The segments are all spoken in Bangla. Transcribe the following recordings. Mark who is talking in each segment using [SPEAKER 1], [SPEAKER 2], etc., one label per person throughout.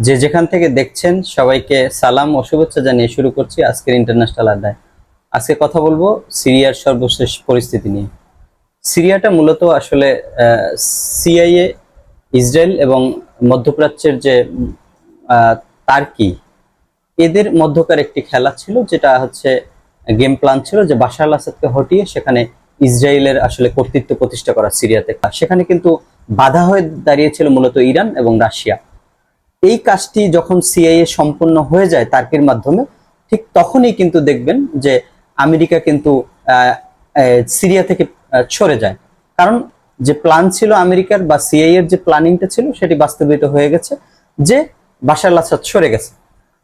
[SPEAKER 1] যে যেখান থেকে দেখছেন সবাইকে সালাম ও শুভেচ্ছা জানিয়ে শুরু করছি আজকের ইন্টারন্যাশনাল আড্ডায়। আজকে কথা বলবো সিরিয়ার সর্বশেষ পরিস্থিতি নিয়ে। সিরিয়াটা মূলত আসলে সিআইএ, ইসরায়েল এবং মধ্যপ্রাচ্যের যে আহ, তার্কি, এদের মধ্যকার একটি খেলা ছিল, যেটা হচ্ছে গেম প্ল্যান ছিল যে বাশার আল আসাদকে হটিয়ে সেখানে ইসরায়েলের আসলে কর্তৃত্ব প্রতিষ্ঠা করা সিরিয়াতে। সেখানে কিন্তু বাধা হয়ে দাঁড়িয়েছিল মূলত ইরান এবং রাশিয়া। এই কাজটি যখন সিআইএ সম্পূর্ণ হয়ে যায় তার্কির মাধ্যমে, ঠিক তখনই কিন্তু দেখবেন যে আমেরিকা কিন্তু সিরিয়া থেকে সরে যায়। কারণ যে প্ল্যান ছিল আমেরিকার বা সিআইএ এর যে প্ল্যানিংটা ছিল সেটি বাস্তবায়িত হয়ে গেছে, যে বাশার আল আসাদ সরে গেছে।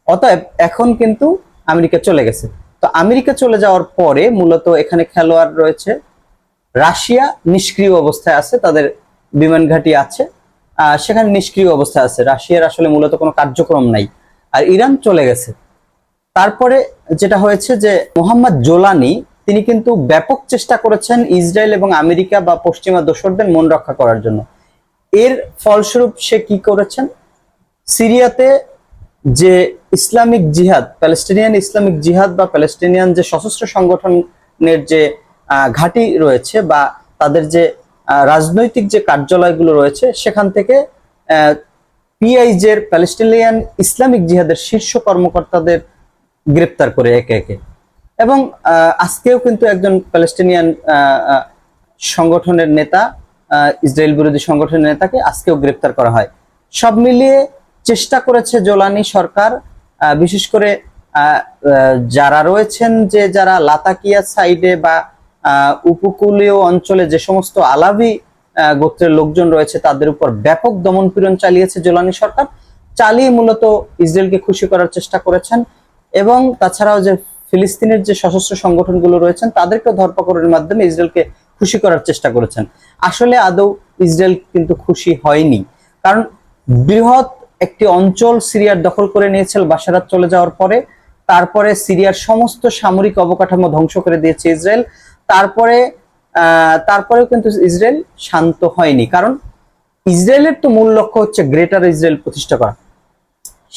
[SPEAKER 1] অতএব এখন কিন্তু আমেরিকা চলে গেছে। তো আমেরিকা চলে যাওয়ার পরে মূলত এখানে খেলোয়াড় রয়েছে। রাশিয়া নিষ্ক্রিয় অবস্থায় আছে, তাদের বিমান ঘাঁটি আছে, সেখানে নিষ্ক্রিয় অবস্থায় আছে। রাশিয়ার আসলে মূলত কোনো কার্যক্রম নাই। আর ইরান চলে গেছে। তারপরে যেটা হয়েছে যে মোহাম্মদ জোলানি, তিনি কিন্তু ব্যাপক চেষ্টা করেছেন ইসরায়েল এবং আমেরিকা বা পশ্চিমা দোসরদের মন রক্ষা করার জন্য। এর ফলস্বরূপ সে কি করেছেন, সিরিয়াতে যে ইসলামিক জিহাদ, প্যালেস্টিনিয়ান ইসলামিক জিহাদ বা প্যালেস্টিনিয়ান যে সশস্ত্র সংগঠনের যে ঘাঁটি রয়েছে বা তাদের যে রাজনৈতিক যে কার্যালয়গুলো রয়েছে, সেখান থেকে পিআইজের প্যালেস্টিনিয়ান ইসলামিক জিহাদের শীর্ষ কর্মকর্তাদের গ্রেপ্তার করে একে একে। এবং আজকেও কিন্তু একজন প্যালেস্টিনিয়ান সংগঠনের নেতা, ইসরায়েল বিরোধী সংগঠনের নেতাকে আজকেও গ্রেপ্তার করা হয়। সব মিলিয়ে চেষ্টা করেছে জোলানি সরকার, বিশেষ করে যারা রয়েছেন, যে যারা লাতাকিয়া সাইডে বা উপকূলীয় অঞ্চলে যে সমস্ত আলাভি গোত্রের লোকজন রয়েছে, তাদের উপর ব্যাপক দমনপীড়ন চালিয়েছে জোলানি সরকার। চালিয়ে মূলত ইসরায়েলকে খুশি করার চেষ্টা করেছেন। এবং তাছাড়াও যে ফিলিস্তিনের যে সশস্ত্র সংগঠনগুলো রয়েছেন, তাদেরকে ধরপাকড়ের মাধ্যমে ইসরায়েলকে খুশি করার চেষ্টা করেছেন। আসলে আদৌ ইসরায়েল কিন্তু খুশি হয়নি। কারণ বৃহৎ একটি অঞ্চল সিরিয়ার দখল করে নিয়েছিল বাশার চলে যাওয়ার পরে। তারপরে সিরিয়ার সমস্ত সামরিক অবকাঠামো ধ্বংস করে দিয়েছে ইসরায়েল। তারপরেও কিন্তু ইসরায়েল শান্ত হয়নি। কারণ ইসরায়েলের তো মূল লক্ষ্য হচ্ছে গ্রেটার ইসরায়েল প্রতিষ্ঠা করা।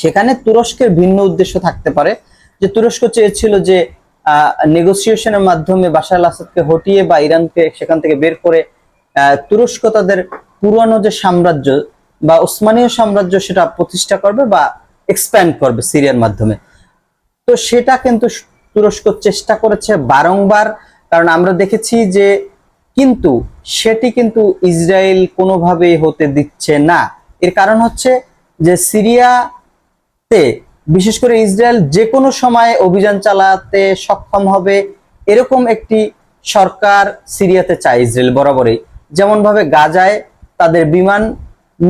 [SPEAKER 1] সেখানে তুরস্কের ভিন্ন উদ্দেশ্য থাকতে পারে, যে তুরস্ক চেয়েছিল যে নেগোসিয়েশনের মাধ্যমে বাশার আল আসাদকে হটিয়ে বা ইরানকে সেখান থেকে বের করে তুরস্ক তাদের পুরানো যে সাম্রাজ্য বা ওসমানীয় সাম্রাজ্য সেটা প্রতিষ্ঠা করবে বা এক্সপ্যান্ড করবে সিরিয়ার মাধ্যমে। তো সেটা কিন্তু তুরস্ক চেষ্টা করেছে বারংবার। কারণ আমরা দেখেছি যে কিন্তু সেটি কিন্তু ইসরায়েল কোনোভাবেই হতে দিচ্ছে না। এর কারণ হচ্ছে যে সিরিয়াতে বিশেষ করে ইসরায়েল যে কোনো সময় অভিযান চালাতে সক্ষম হবে, এরকম একটি সরকার সিরিয়াতে চায় ইসরায়েল বরাবরই। যেমন ভাবে গাজায় তাদের বিমান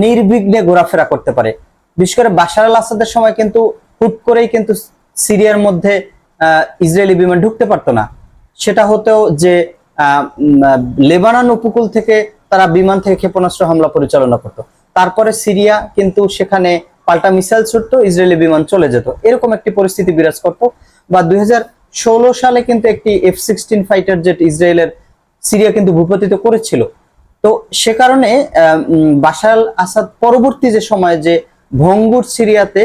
[SPEAKER 1] নির্বিঘ্নে ঘোরাফেরা করতে পারে। বিশেষ করে বাশার আল আসাদের সময় কিন্তু হুট করেই কিন্তু সিরিয়ার মধ্যে ইসরায়েলি বিমান ঢুকতে পারতো না। সেটা হতেও যে লেবানন উপকূল থেকে তারা বিমান থেকে ক্ষেপণাস্ত্র হামলা পরিচালনা করতো। তারপরে সিরিয়া কিন্তু সেখানে পাল্টা মিসাইল ছুটতো, ইসরায়েলি বিমান চলে যেত, এরকম একটি পরিস্থিতি বিরাজ করতো। বা 2016 সালে কিন্তু একটি F-16 ফাইটার জেট ইসরায়েলের সিরিয়া কিন্তু ভূপাতিত করেছিল। তো সে কারণে বাশার আল আসাদ পরবর্তী যে সময় যে ভঙ্গুর সিরিয়াতে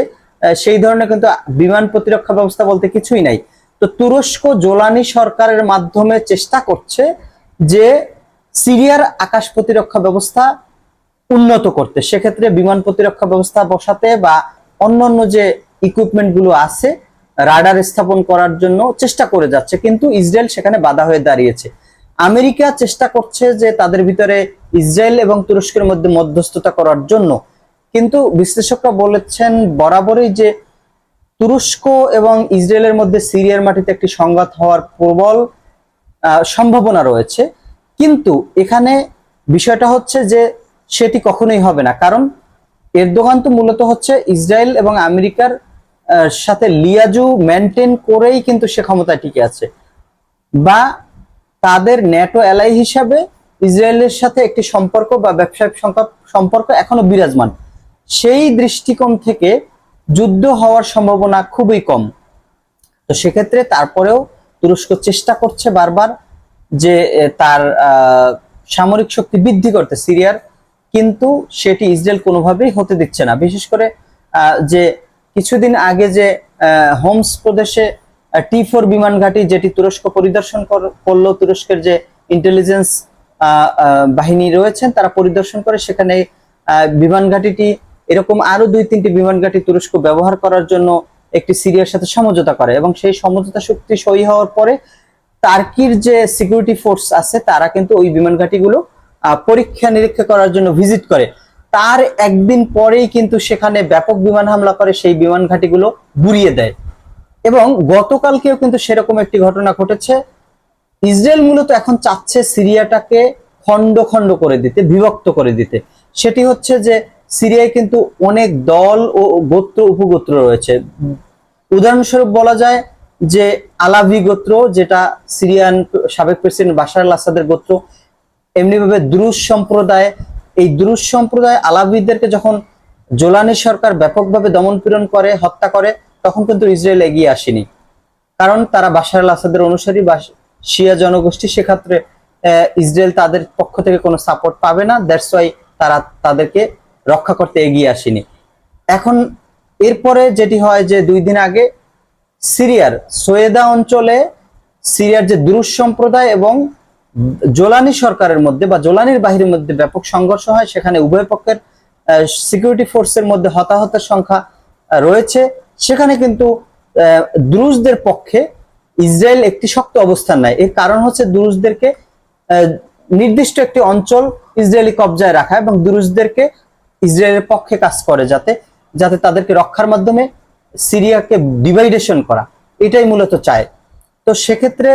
[SPEAKER 1] সেই ধরনের কিন্তু বিমান প্রতিরক্ষা ব্যবস্থা বলতে কিছুই নাই। তো তুরস্ক জোলানি সরকারের মাধ্যমে চেষ্টা করছে যে সিরিয়ার আকাশ প্রতিরক্ষা ব্যবস্থা উন্নত করতে, সেক্ষেত্রে বিমান প্রতিরক্ষা ব্যবস্থা বসাতে বা অন্যান্য যে ইকুইপমেন্ট গুলো আছে রাডার স্থাপন করার জন্য চেষ্টা করে যাচ্ছে। কিন্তু ইসরায়েল সেখানে বাধা হয়ে দাঁড়িয়েছে। আমেরিকা চেষ্টা করছে যে তাদের ভিতরে ইসরায়েল এবং তুরস্কের মধ্যে মধ্যস্থতা করার জন্য। কিন্তু বিশ্লেষকরা বলেছেন বরাবরই যে তুরস্ক এবং ইসরায়েলের মধ্যে সিরিয়ার মাটিতে একটি সংঘাত হওয়ার প্রবল সম্ভাবনা রয়েছে। কিন্তু এখানে বিষয়টা হচ্ছে যে সেটি কখনোই হবে না। কারণ এরদোগান তো মূলত হচ্ছে ইসরায়েল এবং আমেরিকার সাথে লিয়াজু মেনটেন করেই কিন্তু সে ক্ষমতায় টিকে আছে, বা তাদের ন্যাটো অ্যালাই হিসাবে ইসরায়েলের সাথে একটি সম্পর্ক বা ব্যবসায়িক সম্পর্ক এখনো বিরাজমান। সেই দৃষ্টিকোণ থেকে যুদ্ধ হওয়ার সম্ভাবনা খুবই কম। তো সেক্ষেত্রে তারপরেও তুরস্ক চেষ্টা করছে বারবার যে তার সামরিক শক্তি বৃদ্ধি করতে সিরিয়ার, কিন্তু সেটি ইসরায়েল কোনোভাবেই হতে দিচ্ছে না। বিশেষ করে যে কিছুদিন আগে যে হোমস প্রদেশে T4 বিমান ঘাঁটি যেটি তুরস্ক পরিদর্শন করলো, তুরস্কের যে ইন্টেলিজেন্স বাহিনী রয়েছেন তারা পরিদর্শন করে, সেখানে বিমান ঘাঁটিটি এরকম আরো 2-3টি বিমান ঘাঁটি তুরস্ক ব্যবহার করার জন্য একটি সিরিয়ার সাথে সমঝোতা করে, এবং সেই সমঝোতা চুক্তি সই হওয়ার পরে টার্কির যে সিকিউরিটি ফোর্স আছে তারা কিন্তু ওই বিমান ঘাঁটিগুলো পরীক্ষা নিরীক্ষা করার জন্য ভিজিট করে। তার একদিন পরেই কিন্তু সেখানে ব্যাপক বিমান হামলা করে, সেই বিমান ঘাঁটিগুলো গুঁড়িয়ে দেয়। এবং গতকালকেও কিন্তু সেরকম একটি ঘটনা ঘটেছে। ইসরায়েল মূলত এখন চাচ্ছে সিরিয়াটাকে খন্ড খন্ড করে দিতে, বিভক্ত করে দিতে। সেটি হচ্ছে যে সিরিয়ায় কিন্তু অনেক দল ও গোত্র উপগোত্র রয়েছে। উদাহরণস্বরূপ বলা যায় যে আলাভি গোত্র, যেটা সিরিয়ান সাবেক প্রেসিডেন্ট বাশার আল আসাদের গোত্র, এমনি ভাবে দ্রুজ সম্প্রদায়, এই দ্রুজ সম্প্রদায় আলাভিদেরকে যখন জোলানি সরকার ব্যাপকভাবে দমন পীড়ন করে, হত্যা করে, তখন কিন্তু ইসরায়েল এগিয়ে আসেনি, কারণ তারা বাশার আল আসাদের অনুসারী বা শিয়া জনগোষ্ঠী। সেক্ষেত্রে ইসরায়েল তাদের পক্ষ থেকে কোনো সাপোর্ট পাবে না, দ্যাটস ওয়াই তারা তাদেরকে রক্ষা করতে এগিয়ে আসেনি। এখন এরপরে যেটি হয় যে 2 দিন আগে সিরিয়ার সোয়েদা অঞ্চলে সিরিয়ার যে দ্রুজ সম্প্রদায় এবং জোলানি সরকারের মধ্যে বা জোলানির বাহিনীর মধ্যে ব্যাপক সংঘর্ষ হয়। সেখানে উভয় পক্ষের সিকিউরিটি ফোর্সের মধ্যে হতাহতের সংখ্যা রয়েছে। সেখানে কিন্তু দ্রুজদের পক্ষে ইসরায়েল একটি শক্ত অবস্থান নেয়। এর কারণ হচ্ছে দ্রুজদেরকে নির্দিষ্ট একটি অঞ্চল ইসরায়েলি কবজায় রাখা এবং দ্রুজদেরকে ইসরায়েলের পক্ষে কাজ করে, যাতে যাতে তাদেরকে রক্ষার মাধ্যমে সিরিয়াকে ডিভাইডেশন করা, এটাই মূলত চায়। তো সেক্ষেত্রে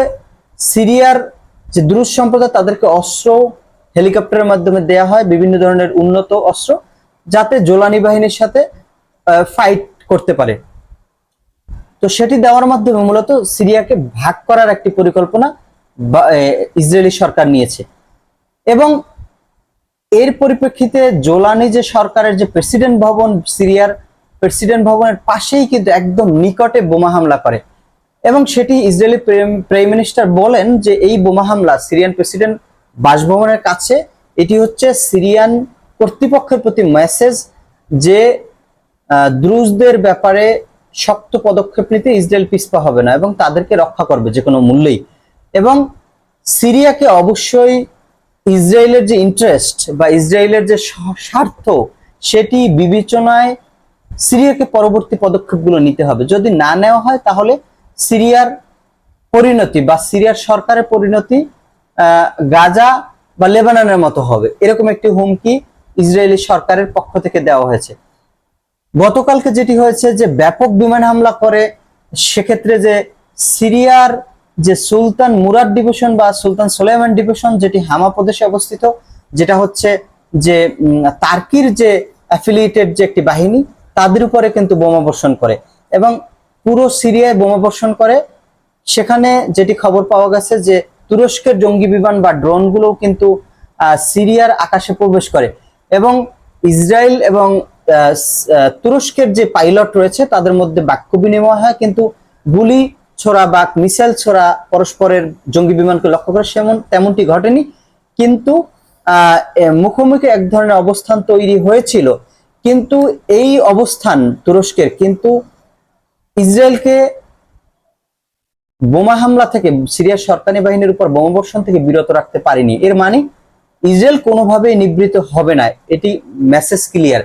[SPEAKER 1] সিরিয়ার যে দ্রুজ সম্প্রদায় তাদেরকে অস্ত্র হেলিকপ্টারের মাধ্যমে দেয়া হয়, বিভিন্ন ধরনের উন্নত অস্ত্র, যাতে জোলানি বাহিনীর সাথে ফাইট করতে পারে। তো সেটি দেওয়ার মাধ্যমে মূলত সিরিয়াকে ভাগ করার একটি পরিকল্পনা ইসরায়েলি সরকার নিয়েছে। এবং এর পরিপ্রেক্ষিতে জোলানি যে সরকারের যে প্রেসিডেন্ট ভবন, সিরিয়ার প্রেসিডেন্ট ভবনের পাশেই কিন্তু একদম নিকটে বোমা হামলা করে, এবং সেটি ইসরায়েলি প্রাইম মিনিস্টার বলেন যে এই বোমা হামলা সিরিয়ান প্রেসিডেন্ট বাসভবনের কাছে, এটি হচ্ছে সিরিয়ান কর্তৃপক্ষের প্রতি মেসেজ যে দ্রুজদের ব্যাপারে শক্ত পদক্ষেপ নিতে ইসরায়েল পিছপা হবে না এবং তাদেরকে রক্ষা করবে যে কোনো মূল্যেই। এবং সিরিয়াকে অবশ্যই ইসরায়েলের যে ইন্টারেস্ট বা ইসরায়েলের যে স্বার্থ, সেটি বিবেচনায় সিরিয়াকে পরবর্তী পদক্ষেপগুলো নিতে হবে। যদি না নেওয়া হয় তাহলে সিরিয়ার পরিণতি বা সিরিয়ার সরকারের পরিণতি গাজা বা লেবাননের মতো হবে, এরকম একটি হুমকি ইসরায়েলি সরকারের পক্ষ থেকে দেওয়া হয়েছে। গতকালকে যেটি হয়েছে যে ব্যাপক বিমান হামলা করে, সেক্ষেত্রে যে সিরিয়ার যে সুলতান মুরাদ ডিভিশন বা সুলতান সুলাইমান ডিভিশন, যেটি হামা প্রদেশে অবস্থিত, যেটা হচ্ছে যে তার্কির যে অ্যাফিলিয়েটেড যে একটি বাহিনী, তাদের উপরে কিন্তু বোমা বর্ষণ করে এবং পুরো সিরিয়ায় বোমা বর্ষণ করে। সেখানে যেটি খবর পাওয়া গেছে যে তুরস্কের জঙ্গি বিমান বা ড্রোনগুলোও কিন্তু সিরিয়ার আকাশে প্রবেশ করে, এবং ইসরায়েল এবং তুরস্কের যে পাইলট রয়েছে তাদের মধ্যে বাক্য বিনিময় হয়, কিন্তু গুলি ছোড়া বা মিসাইল ছোড়া পরস্পরের জঙ্গি বিমানকে লক্ষ্য করে তেমনটি ঘটেনি। কিন্তু মুখোমুখি এক ধরনের অবস্থান তৈরি হয়েছিল। কিন্তু এই অবস্থান তুরস্কের কিন্তু ইসরায়েলকে বোমা হামলা থেকে, সিরিয়ার সরকারি বাহিনীর উপর বোমা বর্ষণ থেকে বিরত রাখতে পারেনি। এর মানে ইসরায়েল কোনোভাবেই নিবৃত হবে না, এটি মেসেজ ক্লিয়ার।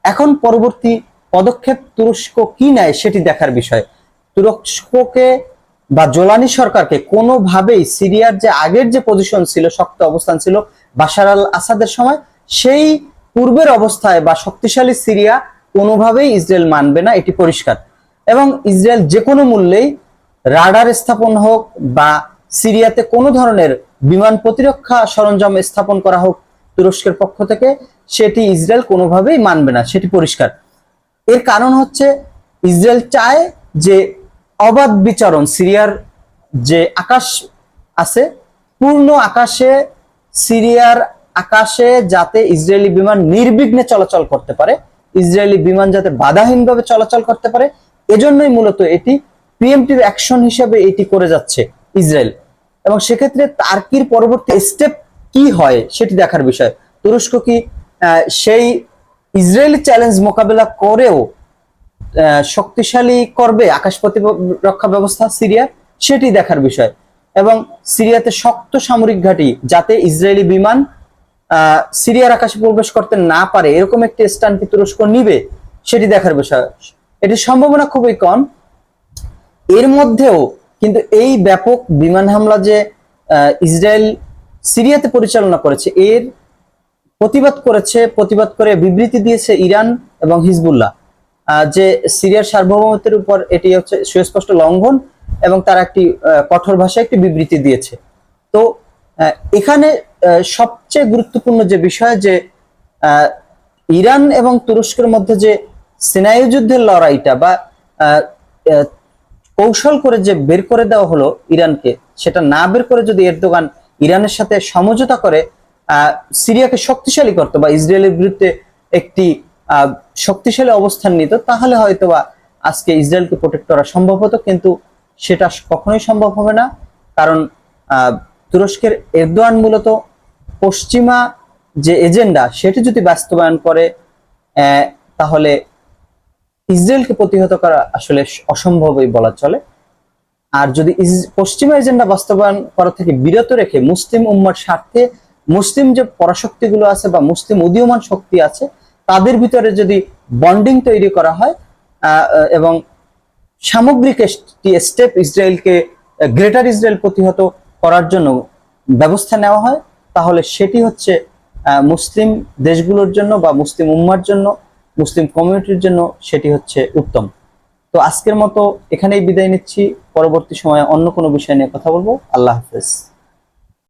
[SPEAKER 1] এখন পরবর্তী পদক্ষেপ তুরস্ক কি নেয় সেটি দেখার বিষয়। তুরস্ককে বা জোলানি সরকারকে কোনোভাবেই সিরিয়ার যে আগের যে পজিশন ছিল, শক্ত অবস্থান ছিল বাশার আল আসাদের সময়, সেই পূর্বের অবস্থায় বা শক্তিশালী সিরিয়া কোনোভাবেই ইসরায়েল মানবে না, এটি পরিষ্কার। এবং ইসরায়েল যে কোনো মূল্যেই রাডার স্থাপন হোক বা সিরিয়াতে কোনো ধরনের বিমান প্রতিরক্ষা সরঞ্জাম স্থাপন করা হোক তুরস্কের পক্ষ থেকে, সেটি ইসরায়েল কোনোভাবেই মানবে না, সেটি পরিষ্কার। এর কারণ হচ্ছে ইসরায়েল চায় যে অবাধ বিচরণ, সিরিয়ার যে আকাশ আছে, পূর্ণ আকাশে সিরিয়ার আকাশে যাতে ইসরায়েলি বিমান নির্বিঘ্নে চলাচল করতে পারে, ইসরায়েলি বিমান যাতে বাধাহীনভাবে চলাচল করতে পারে, এজন্যই মূলত এটি প্রিএমটিভ অ্যাকশন হিসেবে এটি করে যাচ্ছে ইসরায়েল। এবং সেক্ষেত্রে তার্কির পরবর্তী স্টেপ কি হয় সেটি দেখার বিষয়। তুরস্ক কি সেই ইসরায়েলি চ্যালেঞ্জ মোকাবেলা করেও শক্তিশালী করবে আকাশ প্রতিরক্ষা ব্যবস্থা সিরিয়ার, সেটি দেখার বিষয়। এবং সিরিয়াতে শক্ত সামরিক ঘাঁটি, যাতে ইসরায়েলি বিমান সিরিয়ার আকাশে প্রবেশ করতে না পারে, এরকম একটি স্থান কি তুরস্ক নিবে, সেটি দেখার বিষয়। এটির সম্ভাবনা খুবই কম। এর মধ্যেও কিন্তু এই ব্যাপক বিমান হামলা যে ইসরায়েল সিরিয়াতে পরিচালনা করেছে, এর প্রতিবাদ করে বিবৃতি দিয়েছে ইরান এবং হিজবুল্লাহ, যে সিরিয়ার সার্বভৌমত্বের উপর এটি হচ্ছে সুস্পষ্ট লঙ্ঘন, এবং তারা একটি কঠোর ভাষায় একটি বিবৃতি দিয়েছে। তো এখানে সবচেয়ে গুরুত্বপূর্ণ যে বিষয়, যে ইরান এবং তুরস্কের মধ্যে যে সিনাই যুদ্ধের লড়াইটা বা কৌশল করে যে বের করে দেওয়া হলো ইরানকে, সেটা না বের করে যদি এরদোগান ইরানের সাথে সমঝোতা করে সিরিয়াকে শক্তিশালী করতো বা ইসরায়েলের বিরুদ্ধে একটি শক্তিশালী অবস্থান নিত, তাহলে হয়তোবা আজকে ইসরায়েলকে প্রোটেক্ট করা সম্ভব হতো। কিন্তু সেটা কখনোই সম্ভব হবে না, কারণ তুরস্কের এরদোয়ান মূলত পশ্চিমা যে এজেন্ডা সেটি যদি বাস্তবায়ন করে, তাহলে ইসরায়েলকে প্রতিহত করা আসলে অসম্ভবই বলা চলে। আর যদি পশ্চিমা এজেন্ডা বাস্তবায়ন করা থেকে বিরত রেখে মুসলিম উম্মার স্বার্থে মুসলিম যে পরাশক্তিগুলো আছে বা মুসলিম উদীয়মান শক্তি আছে, তাদের ভিতরে যদি বন্ডিং তৈরি করা হয় এবং সামগ্রিক স্টেপ ইসরায়েলকে গ্রেটার ইসরায়েল প্রতিহত করার জন্য ব্যবস্থা নেওয়া হয়, তাহলে সেটি হচ্ছে মুসলিম দেশগুলোর জন্য বা মুসলিম উম্মার জন্য, মুসলিম কমিউনিটির জন্য সেটি হচ্ছে উত্তম। তো আজকের মতো এখানেই বিদায় নিচ্ছি। পরবর্তী সময়ে অন্য কোনো বিষয় নিয়ে কথা বলবো। আল্লাহ হাফেজ।